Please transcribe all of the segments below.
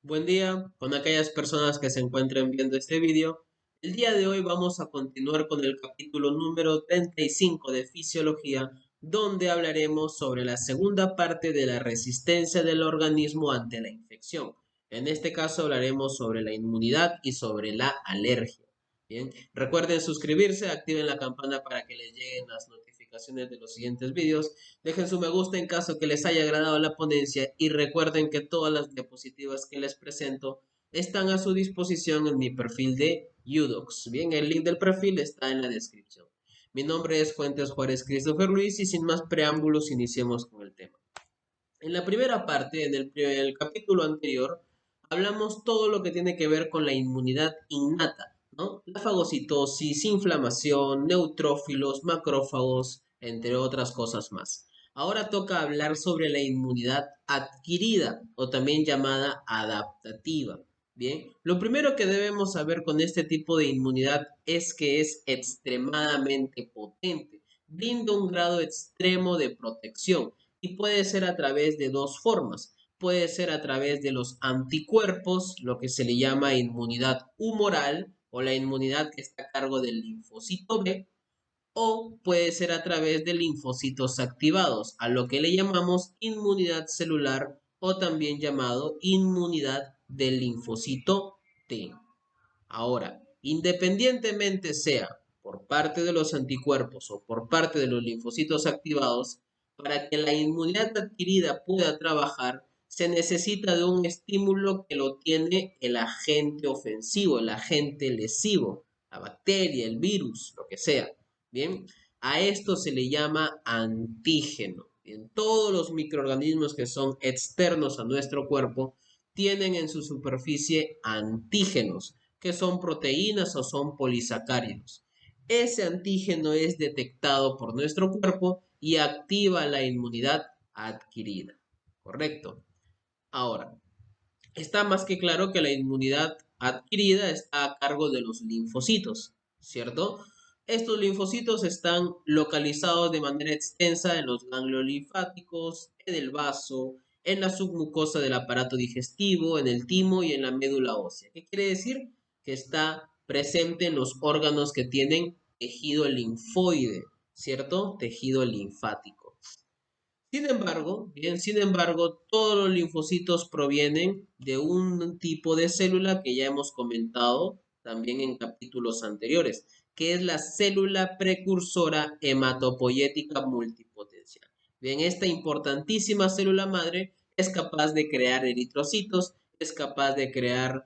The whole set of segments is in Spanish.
Buen día con aquellas personas que se encuentren viendo este vídeo. El día de hoy vamos a continuar con el capítulo número 35 de Fisiología, donde hablaremos sobre la segunda parte de la resistencia del organismo ante la infección. En este caso hablaremos sobre la inmunidad y sobre la alergia. Bien, recuerden suscribirse, activen la campana para que les lleguen las notificaciones de los siguientes vídeos. Dejen su me gusta en caso que les haya agradado la ponencia y recuerden que todas las diapositivas que les presento están a su disposición en mi perfil de Udox. Bien, el link del perfil está en la descripción. Mi nombre es Fuentes Juárez Christopher Luis y sin más preámbulos iniciemos con el tema. En la primera parte, en el capítulo anterior, hablamos todo lo que tiene que ver con la inmunidad innata, ¿no? La fagocitosis, inflamación, neutrófilos, macrófagos, entre otras cosas más. Ahora toca hablar sobre la inmunidad adquirida o también llamada adaptativa. Bien, lo primero que debemos saber con este tipo de inmunidad es que es extremadamente potente, brinda un grado extremo de protección y puede ser a través de dos formas. Puede ser a través de los anticuerpos, lo que se le llama inmunidad humoral o la inmunidad que está a cargo del linfocito B, o puede ser a través de linfocitos activados, a lo que le llamamos inmunidad celular o también llamado inmunidad del linfocito T. Ahora, independientemente sea por parte de los anticuerpos o por parte de los linfocitos activados, para que la inmunidad adquirida pueda trabajar, se necesita de un estímulo que lo tiene el agente ofensivo, el agente lesivo, la bacteria, el virus, lo que sea. Bien, a esto se le llama antígeno. Bien, todos los microorganismos que son externos a nuestro cuerpo tienen en su superficie antígenos que son proteínas o son polisacáridos. Ese antígeno es detectado por nuestro cuerpo y activa la inmunidad adquirida. ¿Correcto? Ahora, está más que claro que la inmunidad adquirida está a cargo de los linfocitos, ¿cierto? Estos linfocitos están localizados de manera extensa en los ganglios linfáticos, en el vaso, en la submucosa del aparato digestivo, en el timo y en la médula ósea. ¿Qué quiere decir? Que está presente en los órganos que tienen tejido linfoide, ¿cierto? Tejido linfático. Sin embargo, todos los linfocitos provienen de un tipo de célula que ya hemos comentado también en capítulos anteriores, que es la célula precursora hematopoyética multipotencial. Bien, esta importantísima célula madre es capaz de crear eritrocitos, es capaz de crear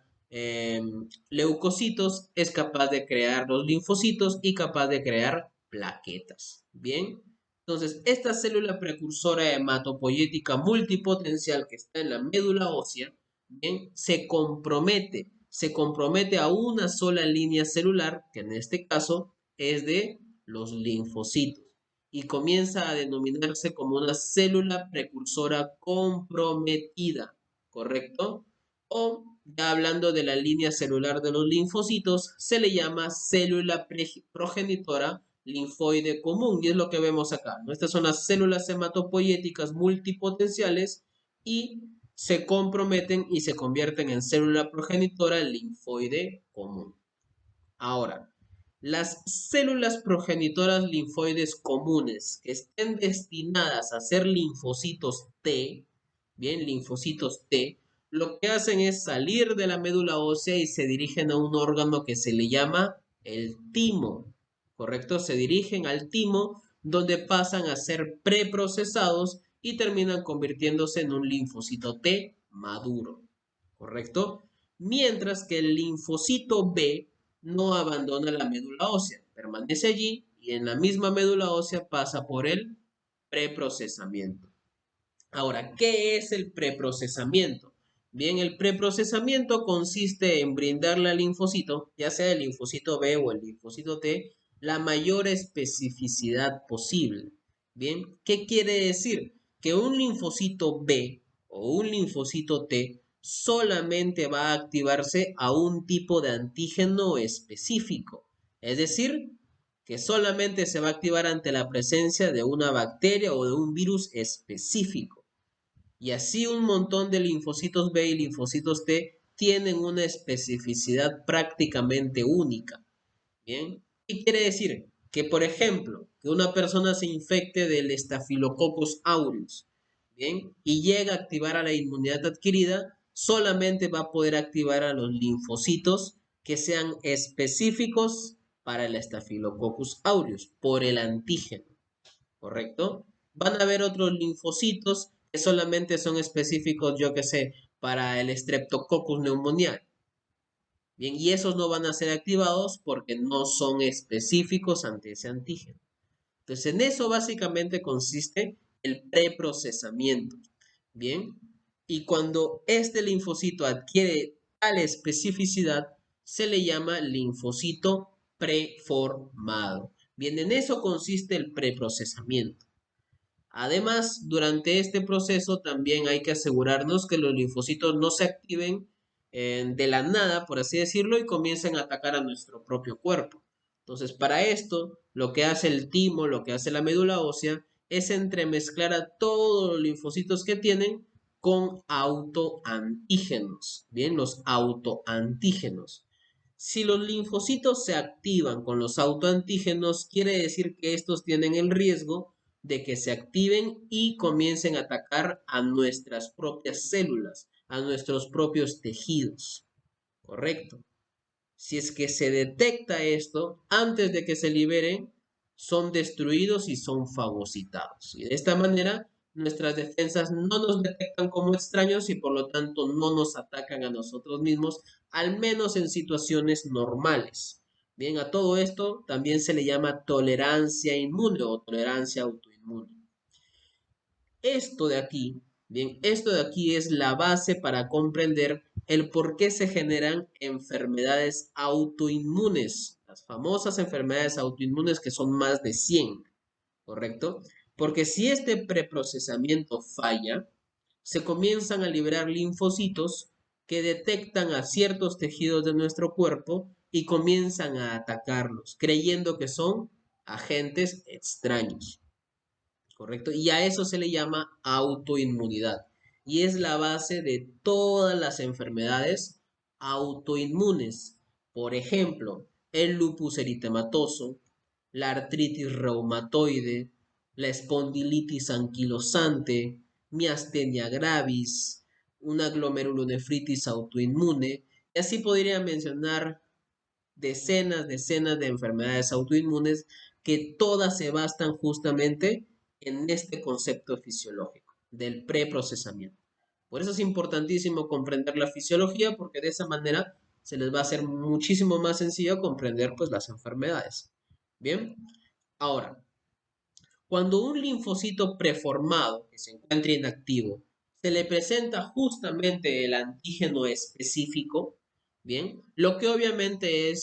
leucocitos, es capaz de crear los linfocitos y capaz de crear plaquetas. Bien. Entonces, esta célula precursora hematopoyética multipotencial que está en la médula ósea, bien, se compromete a una sola línea celular, que en este caso es de los linfocitos, y comienza a denominarse como una célula precursora comprometida, ¿correcto? O, ya hablando de la línea celular de los linfocitos, se le llama célula progenitora linfoide común, y es lo que vemos acá, ¿no? Estas son las células hematopoyéticas multipotenciales y se comprometen y se convierten en célula progenitora linfoide común. Ahora, las células progenitoras linfoides comunes que estén destinadas a ser linfocitos T, bien, linfocitos T, lo que hacen es salir de la médula ósea y se dirigen a un órgano que se le llama el timo, ¿correcto? Se dirigen al timo donde pasan a ser preprocesados y terminan convirtiéndose en un linfocito T maduro, ¿correcto? Mientras que el linfocito B no abandona la médula ósea, permanece allí y en la misma médula ósea pasa por el preprocesamiento. Ahora, ¿qué es el preprocesamiento? Bien, el preprocesamiento consiste en brindarle al linfocito, ya sea el linfocito B o el linfocito T, la mayor especificidad posible. Bien, ¿qué quiere decir? Que un linfocito B o un linfocito T solamente va a activarse a un tipo de antígeno específico. Es decir, que solamente se va a activar ante la presencia de una bacteria o de un virus específico. Y así un montón de linfocitos B y linfocitos T tienen una especificidad prácticamente única. ¿Bien? ¿Qué quiere decir? Que, por ejemplo, que una persona se infecte del Staphylococcus aureus, ¿bien? Y llega a activar a la inmunidad adquirida, solamente va a poder activar a los linfocitos que sean específicos para el Staphylococcus aureus, por el antígeno, ¿correcto? Van a haber otros linfocitos que solamente son específicos, yo que sé, para el Streptococcus pneumoniae. Bien, y esos no van a ser activados porque no son específicos ante ese antígeno. Entonces, en eso básicamente consiste el preprocesamiento. Bien, y cuando este linfocito adquiere tal especificidad, se le llama linfocito preformado. Bien, en eso consiste el preprocesamiento. Además, durante este proceso también hay que asegurarnos que los linfocitos no se activen de la nada, por así decirlo, y comiencen a atacar a nuestro propio cuerpo. Entonces, para esto, lo que hace el timo, lo que hace la médula ósea, es entremezclar a todos los linfocitos que tienen con autoantígenos. Bien, los autoantígenos. Si los linfocitos se activan con los autoantígenos, quiere decir que estos tienen el riesgo de que se activen y comiencen a atacar a nuestras propias células, a nuestros propios tejidos. Correcto. Si es que se detecta esto, antes de que se liberen, son destruidos y son fagocitados. Y de esta manera, nuestras defensas no nos detectan como extraños y por lo tanto no nos atacan a nosotros mismos, al menos en situaciones normales. Bien, a todo esto también se le llama tolerancia inmune o tolerancia autoinmune. Esto de aquí, bien, esto de aquí es la base para comprender el por qué se generan enfermedades autoinmunes, las famosas enfermedades autoinmunes que son más de 100, ¿correcto? Porque si este preprocesamiento falla, se comienzan a liberar linfocitos que detectan a ciertos tejidos de nuestro cuerpo y comienzan a atacarlos, creyendo que son agentes extraños. ¿Correcto? Y a eso se le llama autoinmunidad. Y es la base de todas las enfermedades autoinmunes. Por ejemplo, el lupus eritematoso, la artritis reumatoide, la espondilitis anquilosante, miastenia gravis, una glomerulonefritis autoinmune. Y así podría mencionar decenas de enfermedades autoinmunes que todas se bastan justamente en este concepto fisiológico del preprocesamiento. Por eso es importantísimo comprender la fisiología porque de esa manera se les va a hacer muchísimo más sencillo comprender pues las enfermedades. Bien, ahora, cuando un linfocito preformado que se encuentra inactivo se le presenta justamente el antígeno específico, bien, lo que obviamente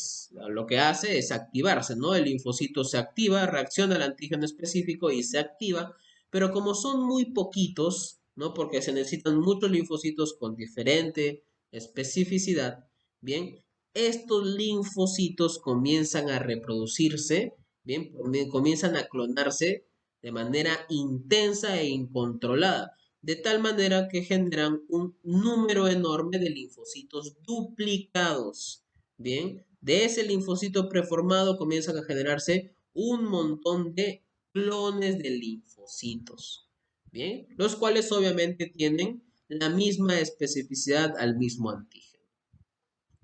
lo que hace es activarse, ¿no? El linfocito se activa, reacciona al antígeno específico y se activa, pero como son muy poquitos, ¿no? Porque se necesitan muchos linfocitos con diferente especificidad, bien, estos linfocitos comienzan a reproducirse, bien, comienzan a clonarse de manera intensa e incontrolada, de tal manera que generan un número enorme de linfocitos duplicados. Bien, de ese linfocito preformado comienzan a generarse un montón de clones de linfocitos. Bien, los cuales obviamente tienen la misma especificidad al mismo antígeno.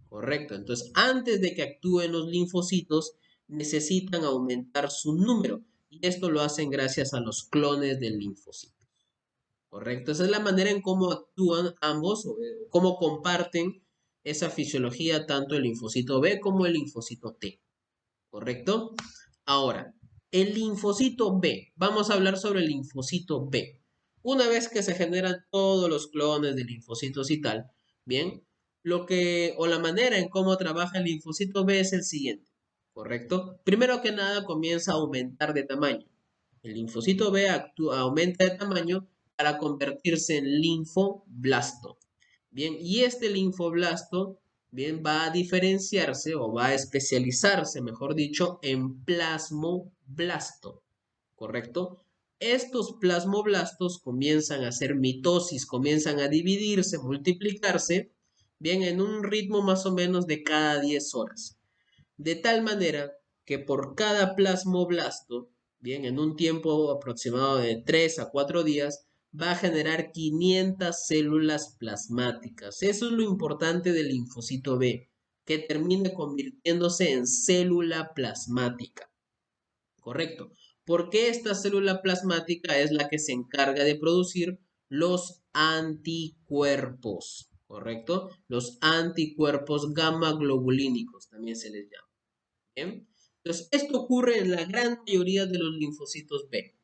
Correcto. Entonces, antes de que actúen los linfocitos, necesitan aumentar su número. Y esto lo hacen gracias a los clones del linfocito. Correcto. Esa es la manera en cómo actúan ambos, o cómo comparten esa fisiología tanto el linfocito B como el linfocito T. ¿Correcto? Ahora, el linfocito B. Vamos a hablar sobre el linfocito B. Una vez que se generan todos los clones de linfocitos y tal, bien, o la manera en cómo trabaja el linfocito B es el siguiente, ¿correcto? Primero que nada comienza a aumentar de tamaño. El linfocito B aumenta de tamaño para convertirse en linfoblasto. Bien, y este linfoblasto, bien, va a diferenciarse o va a especializarse, mejor dicho, en plasmoblasto, ¿correcto? estos plasmoblastos comienzan a hacer mitosis, comienzan a dividirse, multiplicarse, bien, en un ritmo más o menos de cada 10 horas. De tal manera que por cada plasmoblasto, bien, en un tiempo aproximado de 3 a 4 días, va a generar 500 células plasmáticas. Eso es lo importante del linfocito B, que termine convirtiéndose en célula plasmática. Correcto. Porque esta célula plasmática es la que se encarga de producir los anticuerpos. ¿Correcto? Los anticuerpos gamma globulínicos también se les llama. ¿Bien? Entonces, esto ocurre en la gran mayoría de los linfocitos B.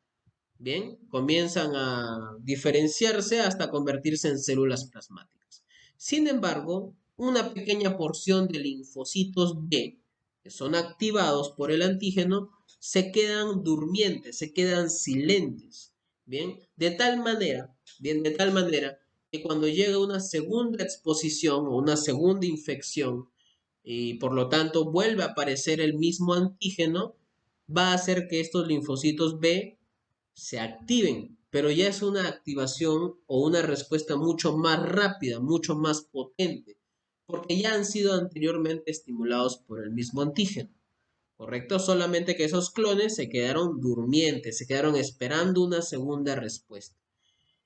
Bien, comienzan a diferenciarse hasta convertirse en células plasmáticas. Sin embargo, una pequeña porción de linfocitos B, que son activados por el antígeno, se quedan durmientes, se quedan silentes. Bien, de tal manera que cuando llega una segunda exposición o una segunda infección y por lo tanto vuelve a aparecer el mismo antígeno, va a hacer que estos linfocitos B se activen, pero ya es una activación o una respuesta mucho más rápida, mucho más potente, porque ya han sido anteriormente estimulados por el mismo antígeno, ¿correcto? Solamente que esos clones se quedaron durmientes, se quedaron esperando una segunda respuesta.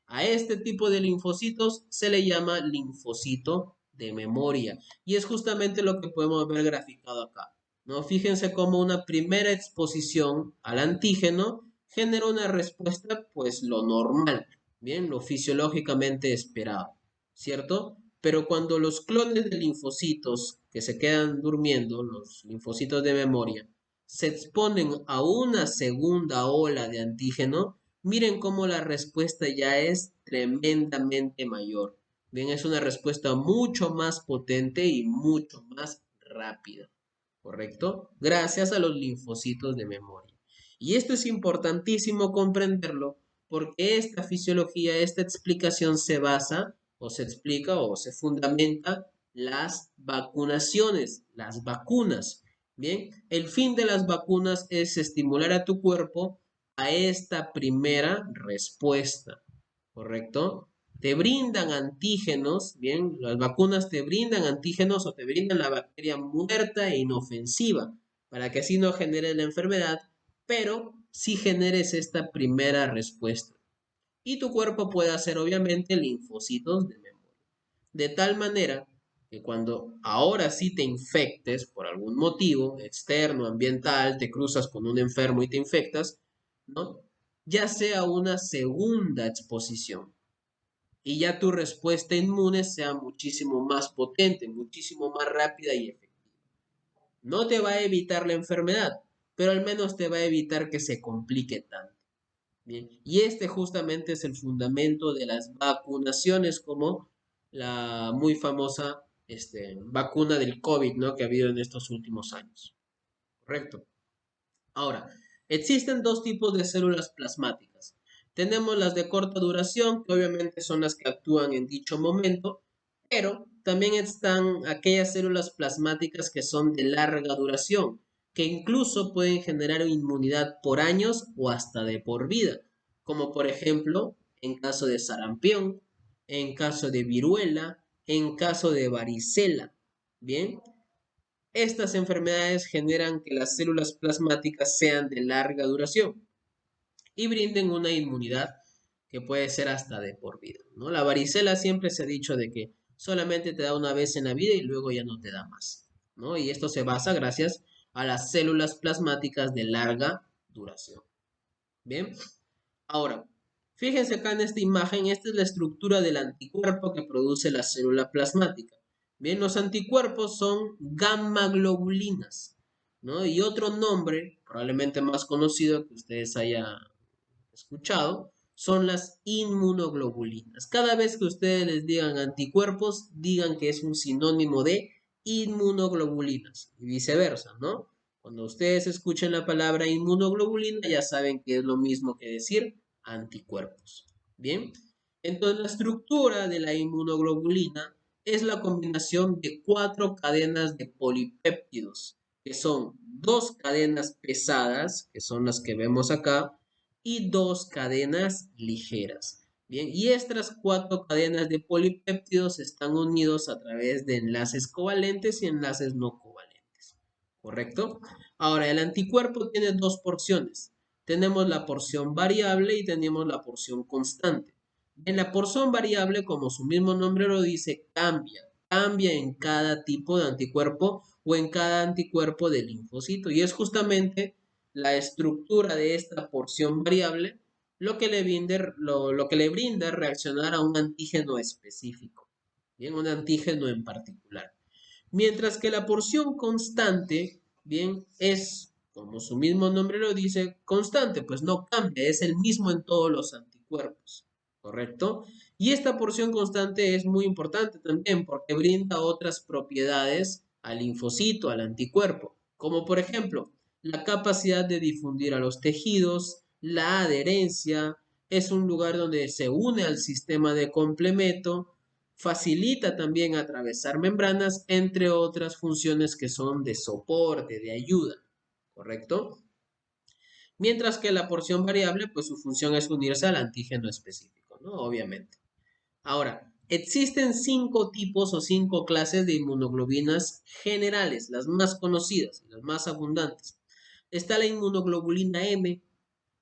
A este tipo de linfocitos se le llama linfocito de memoria y es justamente lo que podemos ver graficado acá, ¿no? Fíjense cómo una primera exposición al antígeno genera una respuesta, pues lo normal, bien, lo fisiológicamente esperado, ¿cierto? Pero cuando los clones de linfocitos que se quedan durmiendo, los linfocitos de memoria, se exponen a una segunda ola de antígeno, miren cómo la respuesta ya es tremendamente mayor. Bien, es una respuesta mucho más potente y mucho más rápida, ¿correcto? Gracias a los linfocitos de memoria. Y esto es importantísimo comprenderlo porque esta fisiología, esta explicación se basa o se explica o se fundamenta las vacunaciones, las vacunas. Bien, el fin de las vacunas es estimular a tu cuerpo a esta primera respuesta, ¿correcto? Te brindan antígenos, bien, las vacunas te brindan antígenos o te brindan la bacteria muerta e inofensiva para que así no generes la enfermedad, pero sí generes esta primera respuesta. Y tu cuerpo puede hacer obviamente linfocitos de memoria. De tal manera que cuando ahora sí te infectes por algún motivo externo, ambiental, te cruzas con un enfermo y te infectas, ¿no? Ya sea una segunda exposición y ya tu respuesta inmune sea muchísimo más potente, muchísimo más rápida y efectiva. No te va a evitar la enfermedad, pero al menos te va a evitar que se complique tanto. Bien, y este justamente es el fundamento de las vacunaciones, como la muy famosa vacuna del COVID, ¿no? Que ha habido en estos últimos años. Correcto. Ahora, existen dos tipos de células plasmáticas. Tenemos las de corta duración, que obviamente son las que actúan en dicho momento, pero también están aquellas células plasmáticas que son de larga duración, que incluso pueden generar inmunidad por años o hasta de por vida, como por ejemplo en caso de sarampión, en caso de viruela, en caso de varicela. Bien, estas enfermedades generan que las células plasmáticas sean de larga duración y brinden una inmunidad que puede ser hasta de por vida, ¿no? La varicela siempre se ha dicho de que solamente te da una vez en la vida y luego ya no te da más, ¿no? Y esto se basa gracias a las células plasmáticas de larga duración. Bien, ahora, fíjense acá en esta imagen, esta es la estructura del anticuerpo que produce la célula plasmática. Bien, los anticuerpos son gamma globulinas, ¿no? Y otro nombre, probablemente más conocido que ustedes hayan escuchado, son las inmunoglobulinas. Cada vez que ustedes les digan anticuerpos, digan que es un sinónimo de inmunoglobulinas y viceversa, ¿no? Cuando ustedes escuchen la palabra inmunoglobulina, ya saben que es lo mismo que decir anticuerpos. Bien, entonces la estructura de la inmunoglobulina es la combinación de 4 cadenas de polipéptidos, que son 2 cadenas pesadas, que son las que vemos acá, y 2 cadenas ligeras. Bien, y estas 4 cadenas de polipéptidos están unidos a través de enlaces covalentes y enlaces no covalentes. ¿Correcto? Ahora, el anticuerpo tiene 2 porciones. Tenemos la porción variable y tenemos la porción constante. En la porción variable, como su mismo nombre lo dice, cambia en cada tipo de anticuerpo o en cada anticuerpo del linfocito. Y es justamente la estructura de esta porción variable lo que le brinda reaccionar a un antígeno específico, bien, un antígeno en particular. Mientras que la porción constante, bien, es, como su mismo nombre lo dice, constante, pues no cambia, es el mismo en todos los anticuerpos, ¿correcto? Y esta porción constante es muy importante también porque brinda otras propiedades al linfocito, al anticuerpo, como por ejemplo, la capacidad de difundir a los tejidos, la adherencia, es un lugar donde se une al sistema de complemento, facilita también atravesar membranas, entre otras funciones que son de soporte, de ayuda, ¿correcto? Mientras que la porción variable, pues su función es unirse al antígeno específico, ¿no? Obviamente. Ahora, existen 5 tipos o 5 clases de inmunoglobinas generales, las más conocidas y las más abundantes. Está la inmunoglobulina M,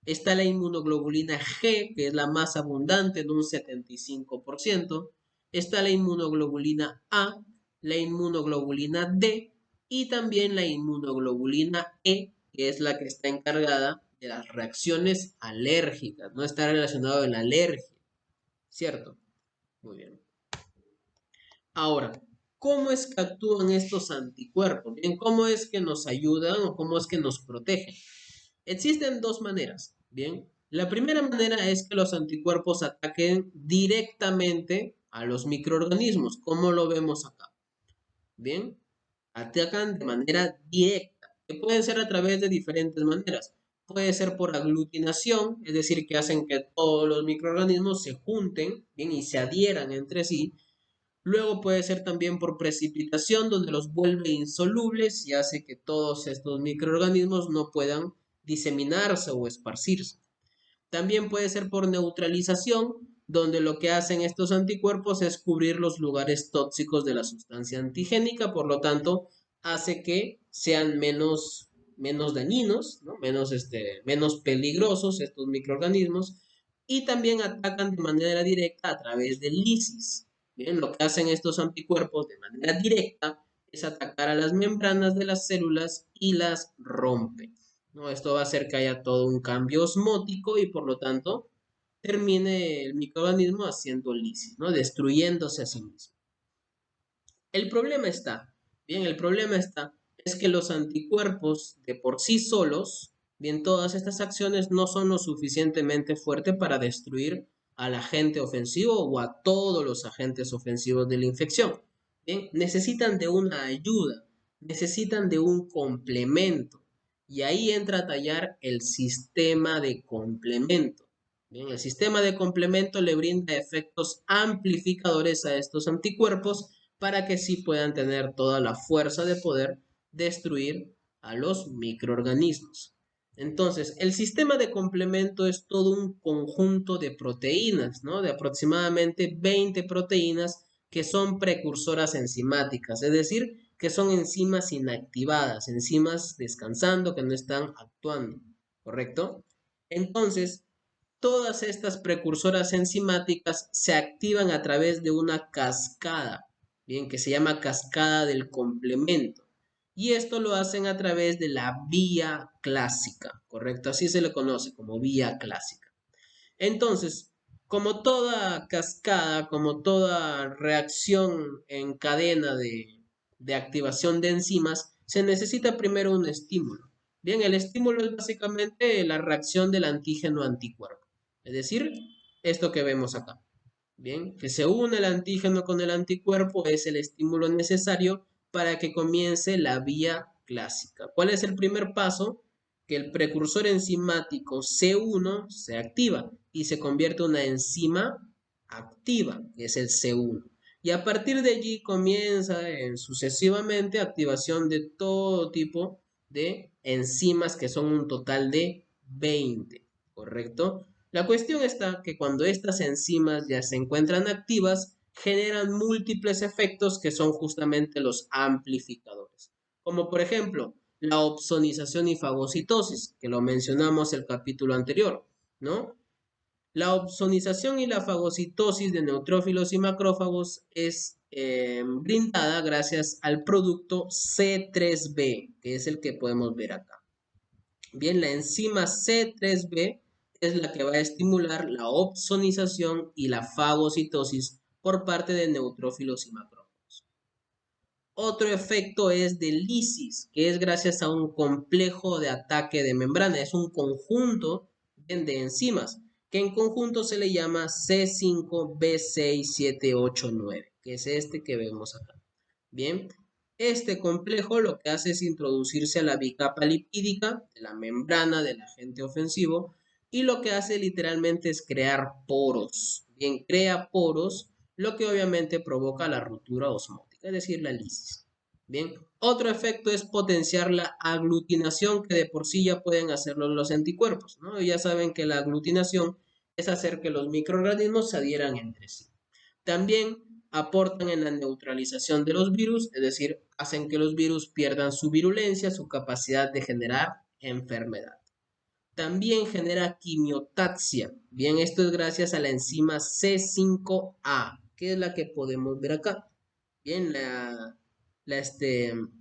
está la inmunoglobulina G, que es la más abundante en un 75%. Está la inmunoglobulina A, la inmunoglobulina D y también la inmunoglobulina E, que es la que está encargada de las reacciones alérgicas. No está relacionado en la alergia, ¿cierto? Muy bien. Ahora, ¿cómo es que actúan estos anticuerpos? Bien, ¿cómo es que nos ayudan o cómo es que nos protegen? Existen 2 maneras, ¿bien? La primera manera es que los anticuerpos ataquen directamente a los microorganismos, como lo vemos acá, ¿bien? Atacan de manera directa, que pueden ser a través de diferentes maneras. Puede ser por aglutinación, es decir, que hacen que todos los microorganismos se junten, ¿bien? Y se adhieran entre sí. Luego puede ser también por precipitación, donde los vuelve insolubles y hace que todos estos microorganismos no puedan diseminarse o esparcirse. También puede ser por neutralización, donde lo que hacen estos anticuerpos es cubrir los lugares tóxicos de la sustancia antigénica, por lo tanto, hace que sean menos dañinos, ¿no? menos peligrosos estos microorganismos, y también atacan de manera directa a través del lisis. Bien, lo que hacen estos anticuerpos de manera directa es atacar a las membranas de las células y las rompen, ¿no? Esto va a hacer que haya todo un cambio osmótico y por lo tanto termine el microorganismo haciendo lisis, ¿no? Destruyéndose a sí mismo. El problema está, bien, el problema está, es que los anticuerpos de por sí solos, bien, todas estas acciones no son lo suficientemente fuertes para destruir al agente ofensivo o a todos los agentes ofensivos de la infección. Bien, necesitan de una ayuda, necesitan de un complemento. Y ahí entra a tallar el sistema de complemento. Bien, el sistema de complemento le brinda efectos amplificadores a estos anticuerpos para que sí puedan tener toda la fuerza de poder destruir a los microorganismos. Entonces, el sistema de complemento es todo un conjunto de proteínas, ¿no? De aproximadamente 20 proteínas que son precursoras enzimáticas, es decir, que son enzimas inactivadas, enzimas descansando que no están actuando, ¿correcto? Entonces, todas estas precursoras enzimáticas se activan a través de una cascada, bien, que se llama cascada del complemento. Y esto lo hacen a través de la vía clásica, ¿correcto? Así se le conoce como vía clásica. Entonces, como toda cascada, como toda reacción en cadena de activación de enzimas, se necesita primero un estímulo. Bien, el estímulo es básicamente la reacción del antígeno anticuerpo, es decir, esto que vemos acá. Bien, que se une el antígeno con el anticuerpo es el estímulo necesario para que comience la vía clásica. ¿Cuál es el primer paso? Que el precursor enzimático C1 se activa y se convierte en una enzima activa, que es el C1. Y a partir de allí comienza sucesivamente activación de todo tipo de enzimas que son un total de 20. ¿correcto? La cuestión está que cuando estas enzimas ya se encuentran activas, generan múltiples efectos que son justamente los amplificadores, como por ejemplo la opsonización y fagocitosis, que lo mencionamos el capítulo anterior, ¿no? La opsonización y la fagocitosis de neutrófilos y macrófagos es brindada gracias al producto C3b, que es el que podemos ver acá. Bien, la enzima C3b es la que va a estimular la opsonización y la fagocitosis por parte de neutrófilos y macrófagos. Otro efecto es de lisis, que es gracias a un complejo de ataque de membrana. Es un conjunto de enzimas, que en conjunto se le llama C5B678-9, que es este que vemos acá. Bien, este complejo lo que hace es introducirse a la bicapa lipídica de la membrana del agente ofensivo y lo que hace literalmente es crear poros. Bien, crea poros, lo que obviamente provoca la ruptura osmótica, es decir, la lisis. Bien, otro efecto es potenciar la aglutinación que de por sí ya pueden hacerlo los anticuerpos, ¿no? Ya saben que la aglutinación es hacer que los microorganismos se adhieran entre sí. También aportan en la neutralización de los virus, es decir, hacen que los virus pierdan su virulencia, su capacidad de generar enfermedad. También genera quimiotaxia. Bien, esto es gracias a la enzima C5A, que es la que podemos ver acá. Bien, la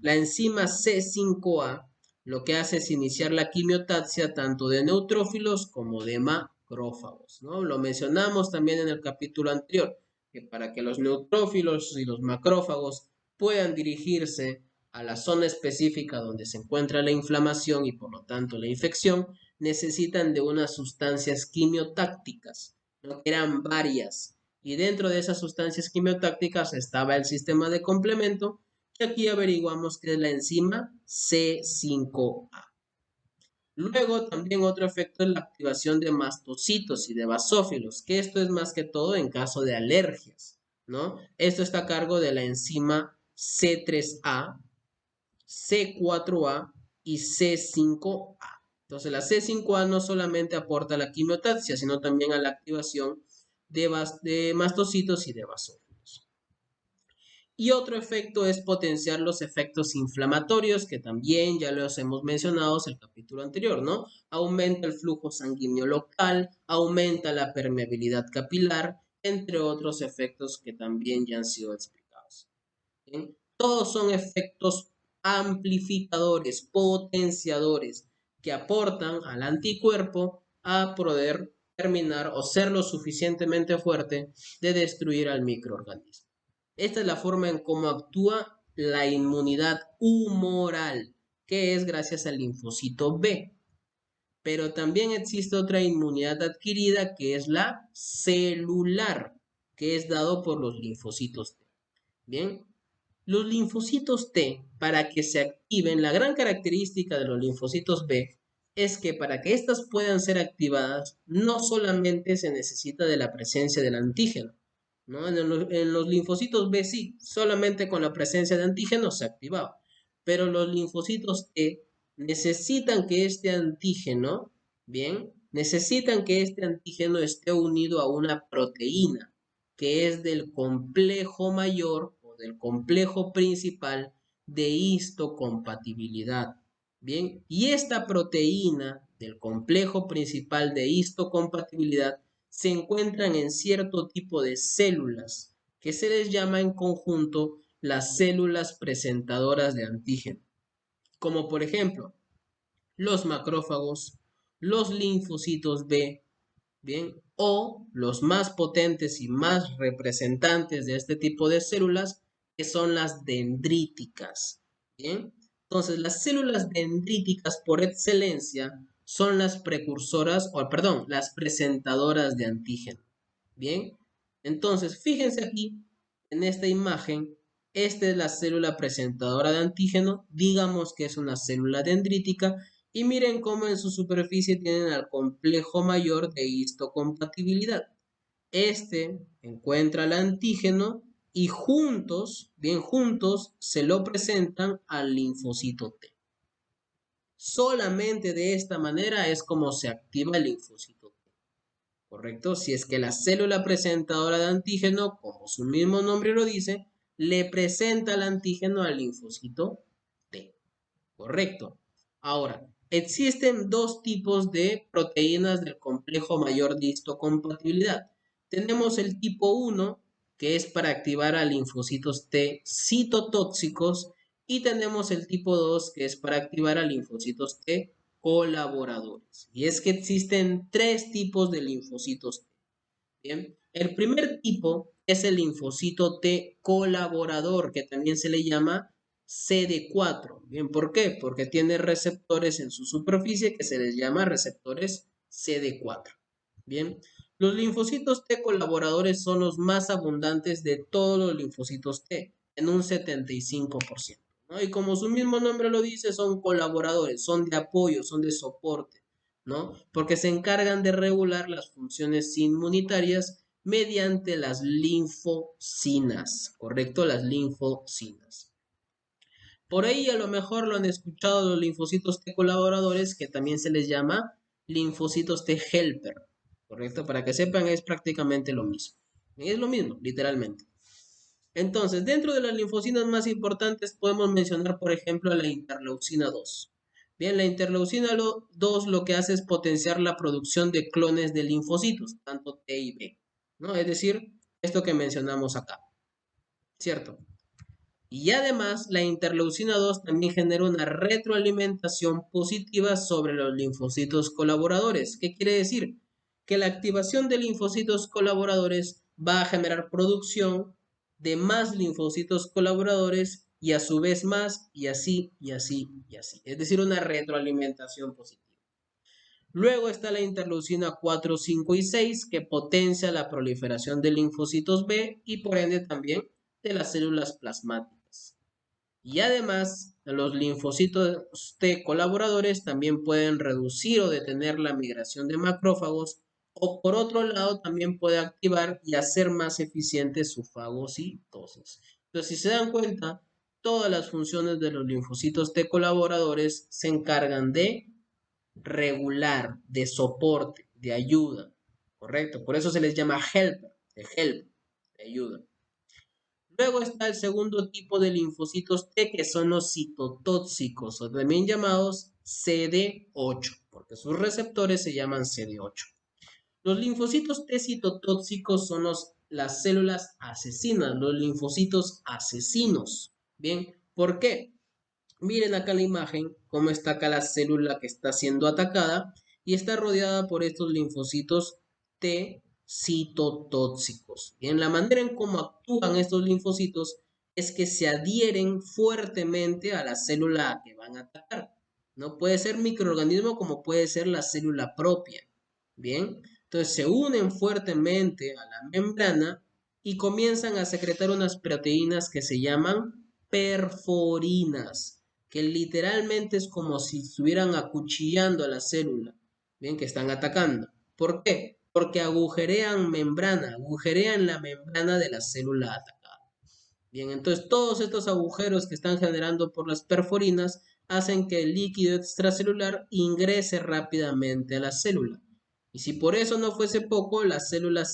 enzima C5A lo que hace es iniciar la quimiotaxia tanto de neutrófilos como de macrófagos, ¿no? Lo mencionamos también en el capítulo anterior, que para que los neutrófilos y los macrófagos puedan dirigirse a la zona específica donde se encuentra la inflamación y por lo tanto la infección, necesitan de unas sustancias quimiotácticas, ¿no? Que eran varias. Y dentro de esas sustancias quimiotácticas estaba el sistema de complemento, que aquí averiguamos que es la enzima C5A. Luego también otro efecto es la activación de mastocitos y de basófilos, que esto es más que todo en caso de alergias, ¿no? Esto está a cargo de la enzima C3A, C4A y C5A. Entonces la C5A no solamente aporta la quimiotaxia, sino también a la activación de mastocitos y de basófilos. Y otro efecto es potenciar los efectos inflamatorios, que también ya los hemos mencionado en el capítulo anterior, ¿no? Aumenta el flujo sanguíneo local, aumenta la permeabilidad capilar, entre otros efectos que también ya han sido explicados. ¿Bien? Todos son efectos amplificadores, potenciadores, que aportan al anticuerpo a poder terminar o ser lo suficientemente fuerte de destruir al microorganismo. Esta es la forma en cómo actúa la inmunidad humoral, que es gracias al linfocito B. Pero también existe otra inmunidad adquirida que es la celular, que es dado por los linfocitos T. Bien, los linfocitos T, para que se activen, la gran característica de los linfocitos B es que para que éstas puedan ser activadas, no solamente se necesita de la presencia del antígeno, ¿no? En los linfocitos B sí, solamente con la presencia de antígeno se activaba, pero los linfocitos T necesitan que este antígeno, bien, necesitan que este antígeno esté unido a una proteína que es del complejo mayor o del complejo principal de histocompatibilidad. Bien, y esta proteína del complejo principal de histocompatibilidad se encuentran en cierto tipo de células que se les llama en conjunto las células presentadoras de antígeno, como por ejemplo los macrófagos, los linfocitos B, bien, o los más potentes y más representantes de este tipo de células, que son las dendríticas, bien. Entonces, las células dendríticas por excelencia son las precursoras, o perdón, las presentadoras de antígeno, bien. Entonces, fíjense aquí en esta imagen, esta es la célula presentadora de antígeno, digamos que es una célula dendrítica, y miren cómo en su superficie tienen al complejo mayor de histocompatibilidad. Este encuentra el antígeno y juntos, bien juntos, se lo presentan al linfocito T. Solamente de esta manera es como se activa el linfocito T, ¿correcto? Si es que la célula presentadora de antígeno, como su mismo nombre lo dice, le presenta el antígeno al linfocito T, ¿correcto? Ahora, existen dos tipos de proteínas del complejo mayor de histocompatibilidad. Tenemos el tipo 1, que es para activar a linfocitos T citotóxicos, y tenemos el tipo 2, que es para activar a linfocitos T colaboradores. Y es que existen tres tipos de linfocitos T. Bien, el primer tipo es el linfocito T colaborador, que también se le llama CD4. Bien, ¿por qué? Porque tiene receptores en su superficie que se les llama receptores CD4. Bien, los linfocitos T colaboradores son los más abundantes de todos los linfocitos T, en un 75%. ¿No? Y como su mismo nombre lo dice, son colaboradores, son de apoyo, son de soporte. ¿No? Porque se encargan de regular las funciones inmunitarias mediante las linfocinas, ¿correcto? Las linfocinas. Por ahí a lo mejor lo han escuchado los linfocitos T colaboradores, que también se les llama linfocitos T helper, ¿correcto? Para que sepan, es prácticamente lo mismo. Es lo mismo, literalmente. Entonces, dentro de las linfocinas más importantes podemos mencionar, por ejemplo, la interleucina 2. Bien, la interleucina 2 lo que hace es potenciar la producción de clones de linfocitos, tanto T y B, ¿no? Es decir, esto que mencionamos acá, ¿cierto? Y además, la interleucina 2 también genera una retroalimentación positiva sobre los linfocitos colaboradores. ¿Qué quiere decir? Que la activación de linfocitos colaboradores va a generar producción de más linfocitos colaboradores y a su vez más y así y así y así. Es decir, una retroalimentación positiva. Luego está la interleucina 4, 5 y 6 que potencia la proliferación de linfocitos B y por ende también de las células plasmáticas. Y además, los linfocitos T colaboradores también pueden reducir o detener la migración de macrófagos o por otro lado también puede activar y hacer más eficiente su fagocitosis. Entonces, si se dan cuenta, todas las funciones de los linfocitos T colaboradores se encargan de regular, de soporte, de ayuda, ¿correcto? Por eso se les llama helper, de help, de ayuda. Luego está el segundo tipo de linfocitos T, que son los citotóxicos, o también llamados CD8, porque sus receptores se llaman CD8. Los linfocitos T citotóxicos son las células asesinas, los linfocitos asesinos. Bien, ¿por qué? Miren acá la imagen, cómo está acá la célula que está siendo atacada y está rodeada por estos linfocitos T citotóxicos. Y en la manera en cómo actúan estos linfocitos es que se adhieren fuertemente a la célula que van a atacar. No puede ser microorganismo como puede ser la célula propia. Bien, entonces se unen fuertemente a la membrana y comienzan a secretar unas proteínas que se llaman perforinas, que literalmente es como si estuvieran acuchillando a la célula, bien, que están atacando. ¿Por qué? Porque agujerean la membrana de la célula atacada. Bien, entonces todos estos agujeros que están generando por las perforinas hacen que el líquido extracelular ingrese rápidamente a la célula. Y si por eso no fuese poco, la célula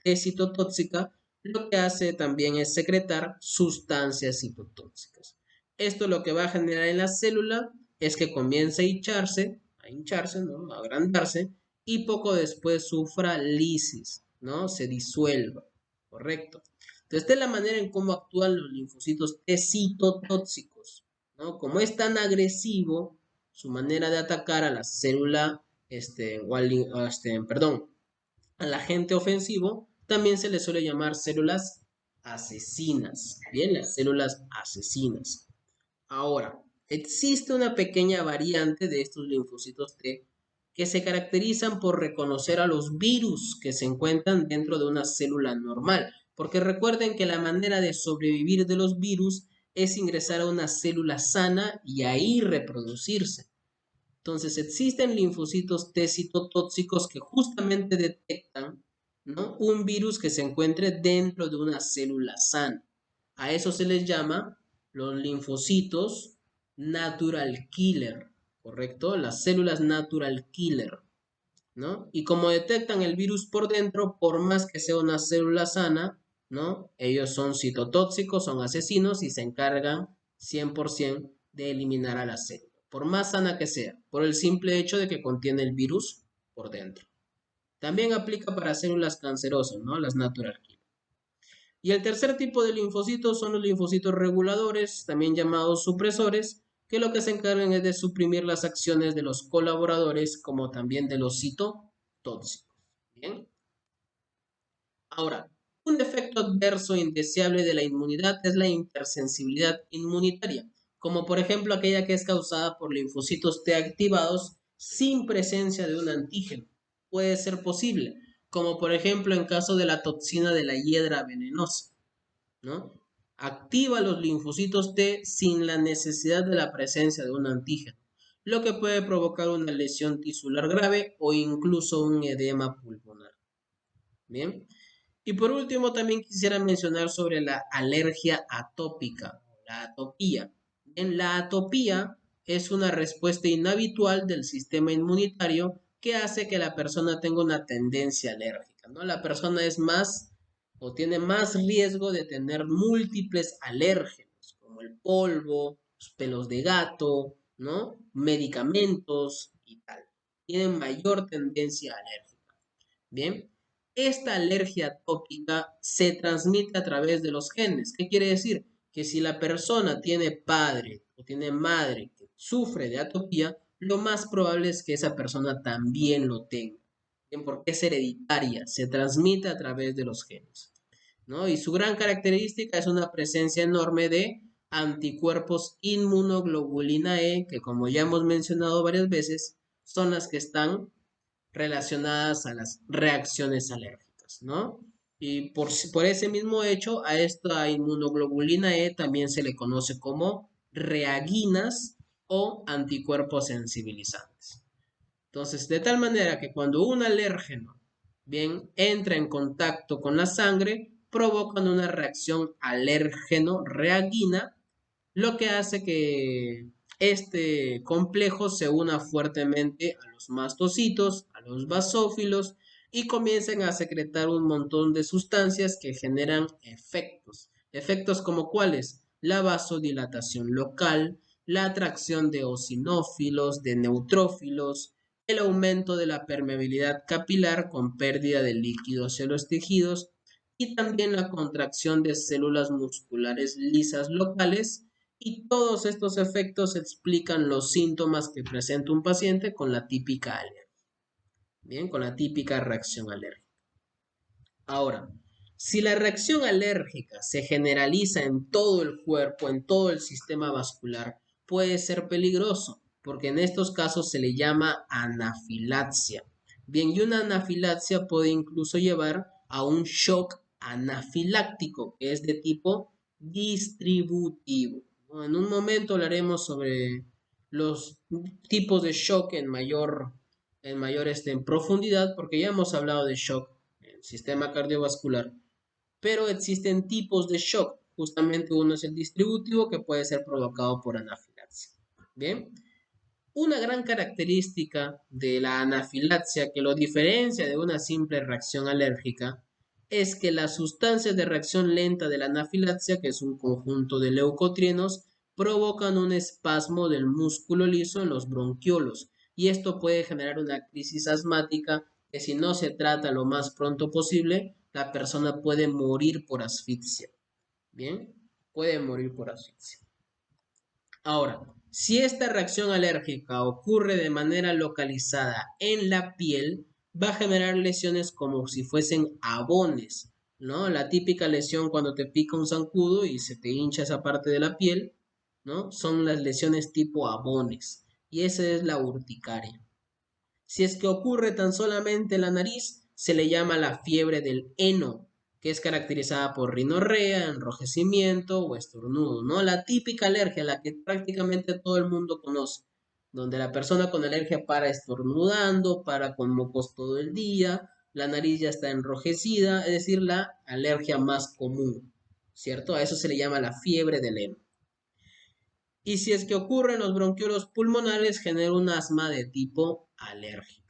T citotóxica lo que hace también es secretar sustancias citotóxicas. Esto lo que va a generar en la célula es que comience a hincharse, ¿no? A agrandarse y poco después sufra lisis, ¿no? Se disuelva, ¿correcto? Entonces, esta es la manera en cómo actúan los linfocitos T citotóxicos, ¿no? Como es tan agresivo, su manera de atacar a la célula, al agente ofensivo, también se le suele llamar células asesinas, ¿bien? Las células asesinas. Ahora, existe una pequeña variante de estos linfocitos T que se caracterizan por reconocer a los virus que se encuentran dentro de una célula normal, porque recuerden que la manera de sobrevivir de los virus es ingresar a una célula sana y ahí reproducirse. Entonces existen linfocitos T citotóxicos que justamente detectan, ¿no? Un virus que se encuentre dentro de una célula sana. A eso se les llama los linfocitos natural killer, ¿correcto? Las células natural killer, ¿no? Y como detectan el virus por dentro, por más que sea una célula sana, ¿no? Ellos son citotóxicos, son asesinos y se encargan 100% de eliminar a la célula, por más sana que sea, por el simple hecho de que contiene el virus por dentro. También aplica para células cancerosas, ¿no? Las natural killer. Y el tercer tipo de linfocitos son los linfocitos reguladores, también llamados supresores, que lo que se encargan es de suprimir las acciones de los colaboradores como también de los citotóxicos. Bien. Ahora, un efecto adverso indeseable de la inmunidad es la hipersensibilidad inmunitaria, como por ejemplo aquella que es causada por linfocitos T activados sin presencia de un antígeno. Puede ser posible, como por ejemplo en caso de la toxina de la hiedra venenosa, ¿no? Activa los linfocitos T sin la necesidad de la presencia de un antígeno, lo que puede provocar una lesión tisular grave o incluso un edema pulmonar. Bien. Y por último, también quisiera mencionar sobre la alergia atópica, la atopía. En la atopía es una respuesta inhabitual del sistema inmunitario que hace que la persona tenga una tendencia alérgica, ¿no? La persona es más o tiene más riesgo de tener múltiples alérgenos, como el polvo, los pelos de gato, ¿no? Medicamentos y tal. Tienen mayor tendencia alérgica. Bien, esta alergia atópica se transmite a través de los genes. ¿Qué quiere decir? Que si la persona tiene padre o tiene madre que sufre de atopía, lo más probable es que esa persona también lo tenga. Bien, porque es hereditaria, se transmite a través de los genes, ¿no? Y su gran característica es una presencia enorme de anticuerpos inmunoglobulina E, que como ya hemos mencionado varias veces, son las que están relacionadas a las reacciones alérgicas, ¿no? Y por ese mismo hecho, a esta inmunoglobulina E también se le conoce como reaginas o anticuerpos sensibilizantes. Entonces, de tal manera que cuando un alérgeno, bien, entra en contacto con la sangre, provocan una reacción alérgeno-reagina, lo que hace que este complejo se una fuertemente a los mastocitos, a los basófilos y comiencen a secretar un montón de sustancias que generan efectos. Efectos como cuáles: la vasodilatación local, la atracción de eosinófilos, de neutrófilos, el aumento de la permeabilidad capilar con pérdida de líquidos en los tejidos y también la contracción de células musculares lisas locales, y todos estos efectos explican los síntomas que presenta un paciente con la típica alergia. Bien, con la típica reacción alérgica. Ahora, si la reacción alérgica se generaliza en todo el cuerpo, en todo el sistema vascular, puede ser peligroso, porque en estos casos se le llama anafilaxia. Bien, y una anafilaxia puede incluso llevar a un shock anafiláctico, que es de tipo distributivo. En un momento hablaremos sobre los tipos de shock en profundidad, porque ya hemos hablado de shock en el sistema cardiovascular, pero existen tipos de shock. Justamente uno es el distributivo, que puede ser provocado por anafilaxia. Bien, una gran característica de la anafilaxia que lo diferencia de una simple reacción alérgica es que las sustancias de reacción lenta de la anafilaxia, que es un conjunto de leucotrienos, provocan un espasmo del músculo liso en los bronquiolos, y esto puede generar una crisis asmática que, si no se trata lo más pronto posible, la persona puede morir por asfixia. Bien, puede morir por asfixia. Ahora, si esta reacción alérgica ocurre de manera localizada en la piel, va a generar lesiones como si fuesen abones, ¿no? La típica lesión cuando te pica un zancudo y se te hincha esa parte de la piel, ¿no? Son las lesiones tipo abones, y esa es la urticaria. Si es que ocurre tan solamente en la nariz, se le llama la fiebre del heno, que es caracterizada por rinorrea, enrojecimiento o estornudo, ¿no? La típica alergia, la que prácticamente todo el mundo conoce, donde la persona con alergia para estornudando, para con mocos todo el día, la nariz ya está enrojecida, es decir, la alergia más común, ¿cierto? A eso se le llama la fiebre del heno. Y si es que ocurren los bronquiolos pulmonares, genera un asma de tipo alérgico.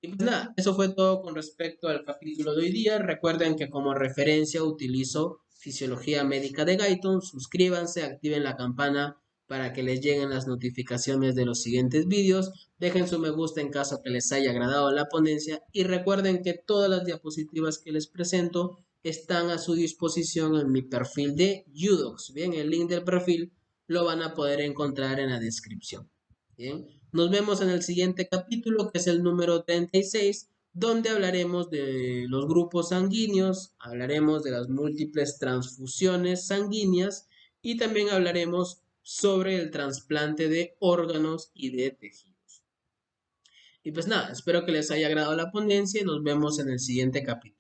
Y pues nada, eso fue todo con respecto al capítulo de hoy día. Recuerden que como referencia utilizo Fisiología Médica de Guyton. Suscríbanse, activen la campana para que les lleguen las notificaciones de los siguientes vídeos. Dejen su me gusta en caso que les haya agradado la ponencia. Y recuerden que todas las diapositivas que les presento están a su disposición en mi perfil de Udocs. Bien, el link del perfil lo van a poder encontrar en la descripción. Bien, nos vemos en el siguiente capítulo, que es el número 36, donde hablaremos de los grupos sanguíneos, hablaremos de las múltiples transfusiones sanguíneas y también hablaremos sobre el trasplante de órganos y de tejidos. Y pues nada, espero que les haya agradado la ponencia y nos vemos en el siguiente capítulo.